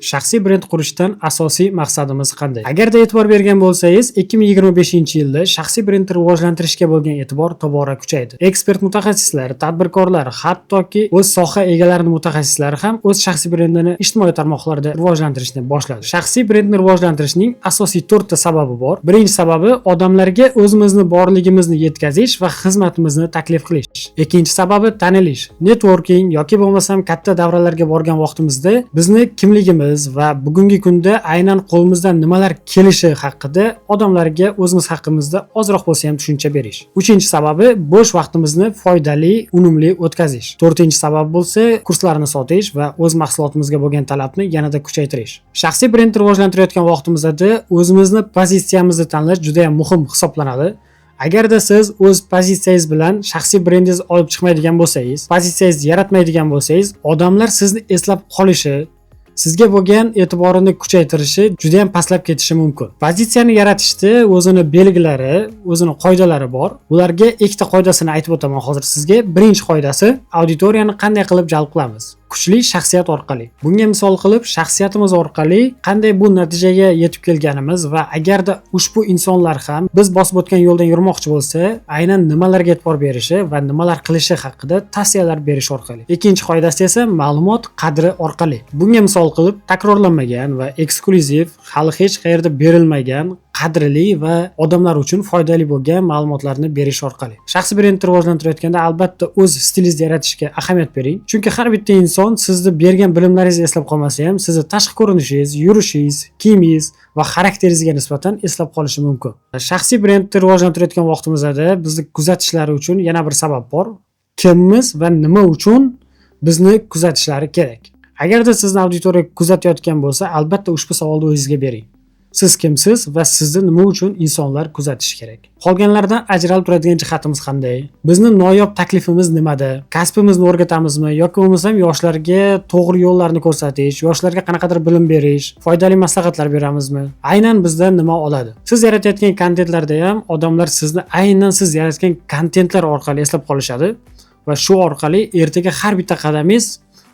Shaxsiy brend qurishdan asosiy maqsadimiz qanday? Agarda e'tibor bergan bo'lsangiz, 2025-yilda shaxsiy brendni rivojlantirishga bo'lgan e'tibor tobora kuchaydi. Ekspert mutaxassislar, tadbirkorlar, hattoki o'z soha egalarining mutaxassislari ham o'z shaxsiy brendini ijtimoiy tarmoqlarda rivojlantirishni boshladi. Shaxsiy brendni rivojlantirishning asosiy 4 ta sababi bor. Birinchi sababi o'zimizga o'zimizni borligimizni yetkazish va xizmatimizni taklif qilish. Ikkinchi sababi tanilish, networking yoki bo'lmasam katta davralarga borgan vaqtimizda bizni kimligimiz va bugungi kunda aynan qo'limizdan nimalar kelishi haqida odamlarga o'zimiz haqimizda ozroq bo'lsa ham tushuncha berish. Uchinchi sababi bo'sh vaqtimizni foydali, unumli o'tkazish. To'rtinchi sabab bo'lsa kurslarni sotish va o'z mahsulotimizga bo'lgan talabni yanada kuchaytirish. Shaxsiy brendni rivojlantirayotgan vaqtimizda o'zimizni pozitsiyamizni tanlash juda ham muhim hisoblanadi. Agarda siz o'z pozitsiyangiz bilan shaxsiy brendingizni olib chiqmaydigan bo'lsangiz, pozitsiyangizni yaratmaydigan bo'lsangiz, odamlar sizni eslab qolishi, sizga bo'lgan e'tiborini kuchaytirishi juda ham pastlab ketishi mumkin. Pozitsiyani yaratishda o'zini belgilari, o'zini qoidalari bor. Bularga ikkita qoidasini aytib o'taman hozir sizga. Birinchi qoidasi auditoriyani qanday qilib jalb qilamiz? Kuchli shaxsiyat orqali. Bunga misol qilib, shaxsiyatimiz orqali qanday bu natijaga yetib kelganimiz va agarda ushbu insonlar ham biz bosib o'tgan yo'ldan yurmoqchi bo'lsa, aynan nimalarga e'tibor berishi va nimalar qilishi haqida tavsiyalar berish orqali. Ikkinchi qoidasi esa ma'lumot qadri orqali. Bunga misol qilib, takrorlanmagan va eksklyuziv, hali hech qayerda berilmagan qadrli va odamlar uchun foydali bo'lgan ma'lumotlarni berish orqali. Shaxsiy brendni rivojlantirayotganda albatta o'z stilingizni yaratishga ahamiyat bering. Chunki har bitta inson sizni bergan bilimlaringizni eslab qolmasa ham, sizni tashqi ko'rinishingiz, yurishingiz, kiyimingiz va xarakteringizga nisbatan eslab qolishi mumkin. Shaxsiy brendni rivojlantirayotgan vaqtimizda bizni kuzatishlari uchun yana bir sabab bor. Kimmiz va nima uchun bizni kuzatishlari kerak? Agarda sizni auditoriya kuzatayotgan bo'lsa, albatta ushbu savolni o'zingizga bering. Siz kimsiz va sizni nima uchun insonlar kuzatishi kerak? Qolganlardan ajralib turadigan jihatimiz qanday? Bizni noyob taklifimiz nimada? Kasbimizni o'rgatamizmi yoki bo'lmasam yoshlarga to'g'ri yo'llarni ko'rsatish, yoshlarga qanaqadir bilim berish, foydali maslahatlar beramizmi? Aynan bizdan nima oladi? Siz yaratayotgan kontentlarda ham odamlar sizni aynan siz yaratgan kontentlar orqali eslab qolishadi va shu orqali ertaga har bitta qadamingiz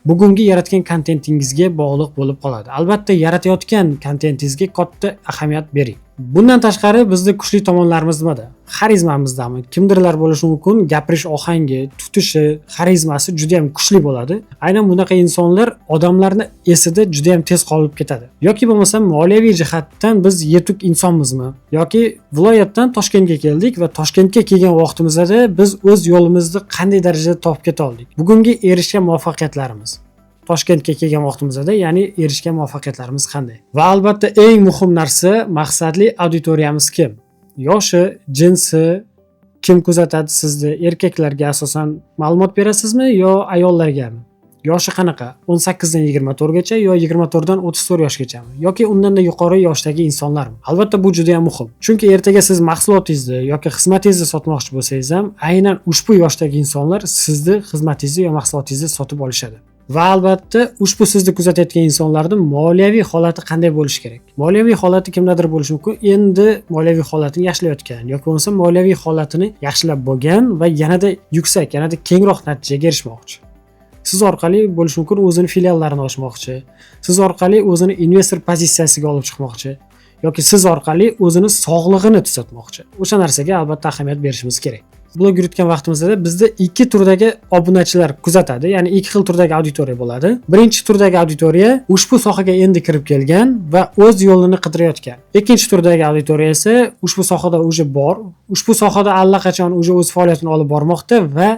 bugungi yaratgan kontentingizga bog'liq bo'lib qoladi. Albatta yaratayotgan kontentingizga katta ahamiyat bering. Bundan tashqari bizda kuchli tomonlarimiz nimada? Xarizmamizdami? Kimdirlar bo'lishi mumkin, gapirish ohangi, tutishi, xarizmasi juda ham kuchli bo'ladi. Aynan bunaqa insonlar odamlarni esida juda ham tez qolib ketadi. Yoki bo'lmasa moliyaviy jihatdan biz yetuk insonmizmi? Yoki viloyatdan Toshkentga keldik va Toshkentga kelgan vaqtimizda biz o'z yo'limizni qanday darajada topib keta oldik? Bugungi erishgan muvaffaqiyatlarimiz Toshkentga kelgan vaqtimizda, ya'ni erishgan muvaffaqiyatlarimiz qanday? Va albatta eng muhim narsa, maqsadli auditoriyamiz kim? Yoshi, jinsi, kim kuzatadi sizni? Erkaklarga asosan ma'lumot berasizmi yo ayollargami? Yoshi qanaqa? 18 dan 24 gacha yo 24 dan 34 yoshgachami? Yoki undan da yuqori yoshdagi insonlarmi? Albatta bu juda ham muhim. Chunki ertaga siz mahsulotingizni yoki xizmatingizni sotmoqchi bo'lsangiz ham, aynan ushbu yoshdagi insonlar sizni xizmatingizni yo mahsulotingizni sotib olishadi. Va albatta ushbu sizni kuzatayotgan insonlarning moliyaviy holati qanday bo'lishi kerak? Moliyaviy holati kimdadir bo'lishi mumkin. Endi moliyaviy holatini yaxshilayotgan yoki bo'lmasa moliyaviy holatini yaxshilab bo'lgan va yanada yuksak, yanada kengroq natijaga erishmoqchi. Siz orqali bo'lishi mumkin o'zini filiallarini ochmoqchi, siz orqali o'zini investor pozitsiyasiga olib chiqmoqchi yoki siz orqali o'zini sog'lig'ini tuzatmoqchi. O'sha narsaga albatta ahamiyat berishimiz kerak. Blog yuritgan vaqtimizda bizda ikki turdagi obunachilar kuzatadi, ya'ni ikki xil turdagi auditoriya bo'ladi. Birinchi turdagi auditoriya ushbu sohaga endi kirib kelgan va o'z yo'lini qidirayotgan. Ikkinchi turdagi auditoriya esa ushbu sohada уже bor, ushbu sohada allaqachon уже o'z faoliyatini olib bormoqda va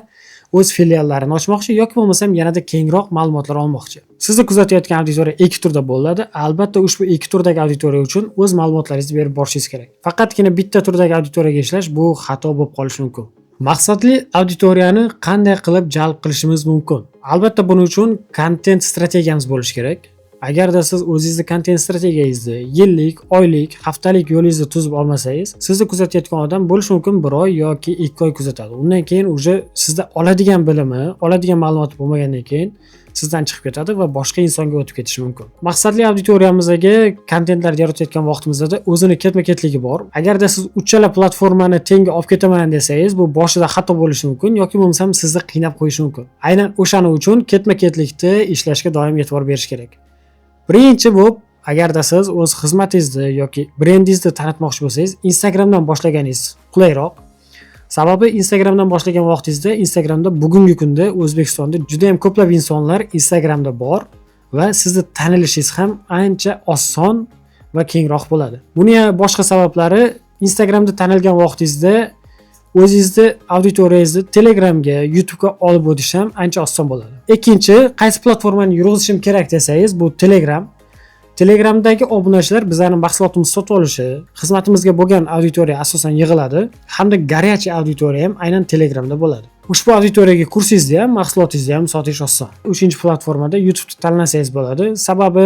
o'z filiallarini ochmoqchi yoki bo'lmasam yanada kengroq ma'lumotlar olmoqchi. Sizni kuzatayotgan auditoriya ikki turda bo'ladi. Albatta ushbu ikki turdagi auditoriya uchun o'z ma'lumotlaringizni berib borishingiz kerak. Faqatgina bitta turdagi auditoriyaga ishlash bu xato bo'lib qolishi mumkin. Maqsadli auditoriyani qanday qilib jalb qilishimiz mumkin? Albatta buning uchun kontent strategiyamiz bo'lishi kerak. Agarda siz o'zingizni kontent strategiyangizni yillik, oylik, haftalik yo'lingizni tuzib olmasangiz, sizni kuzatayotgan odam bo'lishi mumkin 1 oy yoki 2 oy kuzatadi. Undan keyin уже sizda oladigan bilimi, oladigan ma'lumot bo'lmagandan keyin sizdan chiqib ketadi va boshqa insonga o'tib ketishi mumkin. Maqsadli auditoriyamizga kontentlar yaratayotgan vaqtimizda o'zini ketma-ketligi bor. Agarda siz uchala platformani tengi olib ketaman desangiz, bu boshida xato bo'lishi mumkin yoki bo'lmasam sizni qiynab qo'yishi mumkin. Aynan o'shaning uchun ketma-ketlikda ishlashga doim e'tibor berish kerak. Birinchi bo'lib, agarda siz o'z xizmatingizni yoki brendingizni tanitmoqchi bo'lsangiz, Instagramdan boshlaganingiz qulayroq. Sababi Instagramdan boshlagan vaqtingizda Instagramda bugungi kunda O'zbekistonda juda ham ko'plab insonlar Instagramda bor va sizni tanilishingiz ham ancha oson va kengroq bo'ladi. Buning boshqa sabablari Instagramda tanilgan vaqtingizda o'zingizni auditoriyangizni Telegramga, YouTube'ga olib o'tish ham ancha oson bo'ladi. Ikkinchi, qaysi platformani yurg'izishim kerak desangiz, bu Telegram. Telegramdagi obunachilar bizlarning mahsulotimizni sotib olishi, xizmatimizga bo'lgan auditoriya asosan yig'iladi, hamda горячий auditoriya ham aynan Telegramda bo'ladi. Ushbu auditoriyaga kursingizni ham, mahsulotingizni ham sotish oson. Uchinchi platformada YouTube'da tanlasangiz bo'ladi. Sababi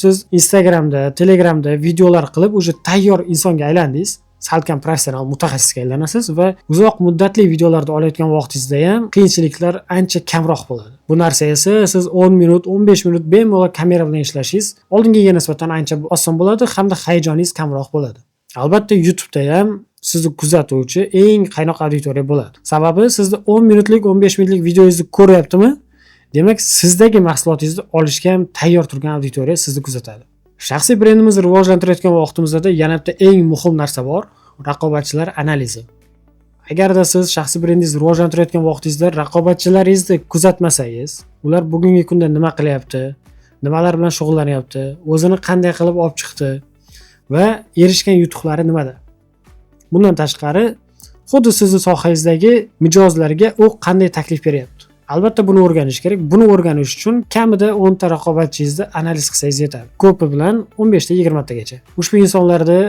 siz Instagramda, Telegramda videolar qilib, tayyor insonga aylandingiz. Salkam professional mutaxassisga aylanasiz va uzoq muddatli videolarda olayotgan vaqtingizda ham qiyinchiliklar ancha kamroq bo'ladi. Bu narsa esa siz 10 minut, 15 minut bemalol kamera bilan ishlashingiz oldingiga nisbatan ancha oson bo'ladi hamda hayajoningiz kamroq bo'ladi. Albatta YouTube'da ham sizni kuzatuvchi eng qaynoq auditoriya bo'ladi. Sababi sizni 10 minutlik, 15 minutlik videongizni ko'ryaptimi? Demak, sizdagi mahsulotingizni olishga ham tayyor turgan auditoriya sizni kuzatadi. Shaxsiy brendimizni rivojlantirayotgan vaqtimizda yana bitta eng muhim narsa bor, raqobatchilar analizi. Agarda siz shaxsiy brendingizni rivojlantirayotgan vaqtingizda raqobatchilaringizni kuzatmasangiz, ular bugungi kunda nima qilyapti, nimalar bilan shug'ullanyapti, o'zini qanday qilib olib chiqdi va erishgan yutuqlari nimada? Bundan tashqari, xuddi sizning sohangizdagi mijozlarga u qanday taklif beryapti? Albatta buni o'rganish kerak. Buni o'rganish uchun kamida 10 ta raqobatchingizni analiz qilsangiz yetadi. Ko'pi bilan 15 ta 20 tagacha. Ushbu insonlarni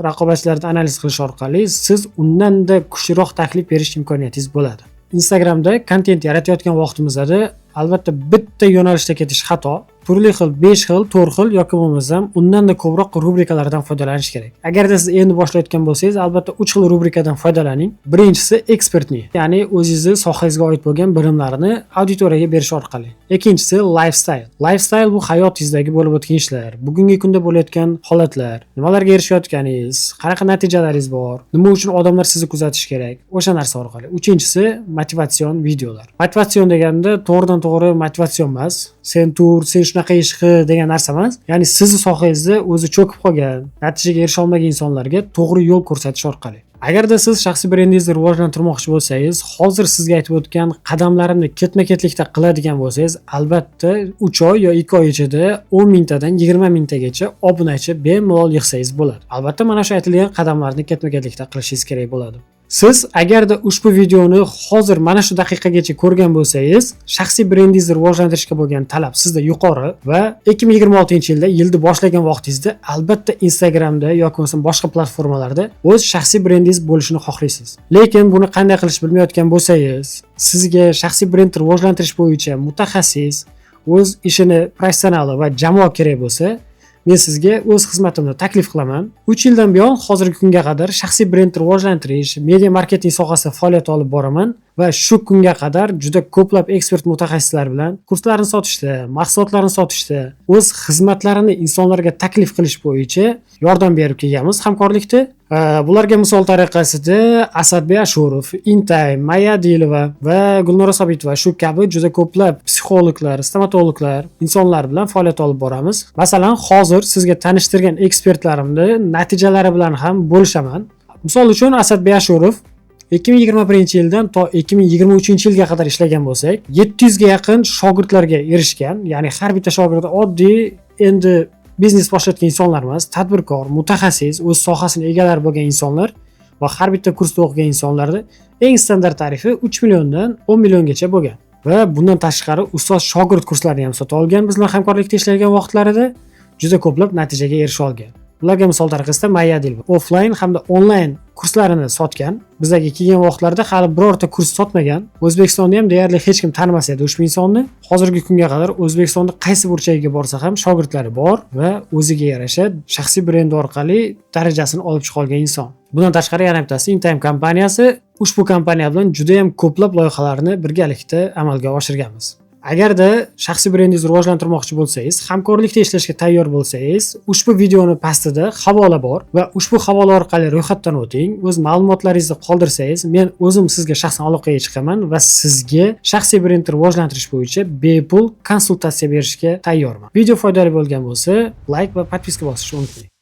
raqobatchilarni analiz qilish orqali siz undanda kuchliroq taklif berish imkoniyatingiz bo'ladi. Instagramda kontent yaratayotgan vaqtimizda albatta bitta yo'nalishda ketish xato. Turli xil 5 xil, 4 xil yoki bo'lmasam undanda ko'proq rubrikalardan foydalanish kerak. Agarda siz endi boshlayotgan bo'lsangiz, albatta 3 xil rubrikadan foydalaning. Birinchisi ekspertning, ya'ni o'zingizning sohangizga oid bo'lgan bilimlarni auditoriyaga berish orqali. Ikkinchisi lifestyle. Lifestyle bu hayotingizdagi bo'lib o'tgan ishlar, bugungi kunda bo'layotgan holatlar, nimalarga erishayotganingiz, qanaqa natijalaringiz bor, nima uchun odamlar sizni kuzatish kerak, o'sha narsa orqali. Uchinchisi motivatsion videolar. Motivatsion deganda to'g'ridan-to'g'ri motivatsion emas. Sen tur, sen shunaqa ish qil degan narsa emas. Ya'ni sizni sohangizda o'zi cho'kib qolgan, natijaga erisha olmagan insonlarga to'g'ri yo'l ko'rsatish orqali. Agarda siz shaxsiy brendingizni rivojlantirmoqchi bo'lsangiz, hozir sizga aytib o'tgan qadamlarimni ketma-ketlikda qiladigan bo'lsangiz, albatta 3 oy yo 2 oy ichida 10 mingtadan 20 mingtagacha obunachi bemalol yig'sangiz bo'ladi. Albatta mana shu aytilgan qadamlarni ketma-ketlikda qilishingiz kerak bo'ladi. Siz agarda ushbu videoni hozir mana shu daqiqagacha ko'rgan bo'lsangiz, shaxsiy brendingizni rivojlantirishga bo'lgan talab sizda yuqori va 2026-yilda yilni boshlagan vaqtingizda albatta Instagramda yoki bo'lmasa boshqa platformalarda o'z shaxsiy brendingiz bo'lishini xohlaysiz. Lekin buni qanday qilish bilmayotgan bo'lsangiz, sizga shaxsiy brendni rivojlantirish bo'yicha mutaxassis, o'z ishini professionali va jamoa kerak bo'lsa, men sizga o'z xizmatimni taklif qilaman. 3 yildan buyon hozirgi kunga qadar shaxsiy brendni rivojlantirish, media marketing sohasida faoliyat olib boraman va shu kunga qadar juda ko'plab ekspert mutaxassislar bilan kurslarni sotishda, mahsulotlarni sotishda, o'z xizmatlarini insonlarga taklif qilish bo'yicha yordam berib kelganmiz hamkorlikda. Bularga misol tariqasida Asadbek Ashurov, Intime, Maya Adilova va Gulnora Sobitova shu kabi juda ko'plab psixologlar, stomatologlar, insonlar bilan faoliyat olib boramiz. Masalan, hozir sizga tanishtirgan ekspertlarimni natijalari bilan ham bo'lishaman. Misol uchun Asadbek Ashurov 2021-yildan to 2023-yilga qadar ishlagan bo'lsak, 700 ga yaqin shogirdlarga erishgan, ya'ni har bitta shogird oddiy endi biznes boshlayotgan insonlar emas, tadbirkor, mutaxassis, o'z sohasini egalari bo'lgan insonlar va har bitta kursda o'qigan insonlarda eng standart tarifi 3 milliondan 10 milliongacha bo'lgan. Va bundan tashqari ustoz shogird kurslarini ham sotib olgan. Biz bilan hamkorlikda ishlagan vaqtlarida juda ko'plab natijaga erisha olgan. Ularga misol tariqasida Maya Adilova offline hamda onlayn kurslarini sotgan. Bizga kelgan vaqtlarda hali birorta kurs sotmagan. O'zbekistonda ham deyarli hech kim tanimas edi ushbu insonni. Hozirgi kunga qadar O'zbekistonda qaysi burchagiga borsa ham shogirdlari bor va o'ziga yarasha shaxsiy brendi orqali darajasini olib chiqa olgan inson. Bundan tashqari yana bittasi Intime kompaniyasi. Ushbu kompaniya bilan juda ham ko'plab loyihalarni birgalikda amalga oshirganmiz. Agarda shaxsiy brendingizni rivojlantirmoqchi bo'lsangiz, hamkorlikda ishlashga tayyor bo'lsangiz, ushbu videoni pastida havola bor va ushbu havola orqali ro'yxatdan o'ting. O'z ma'lumotlaringizni qoldirsangiz, men o'zim sizga shaxsan aloqaga chiqaman va sizga shaxsiy brendni rivojlantirish bo'yicha bepul konsultatsiya berishga tayyorman. Video foydali bo'lgan bo'lsa, like va podpiska bosishni unutmang.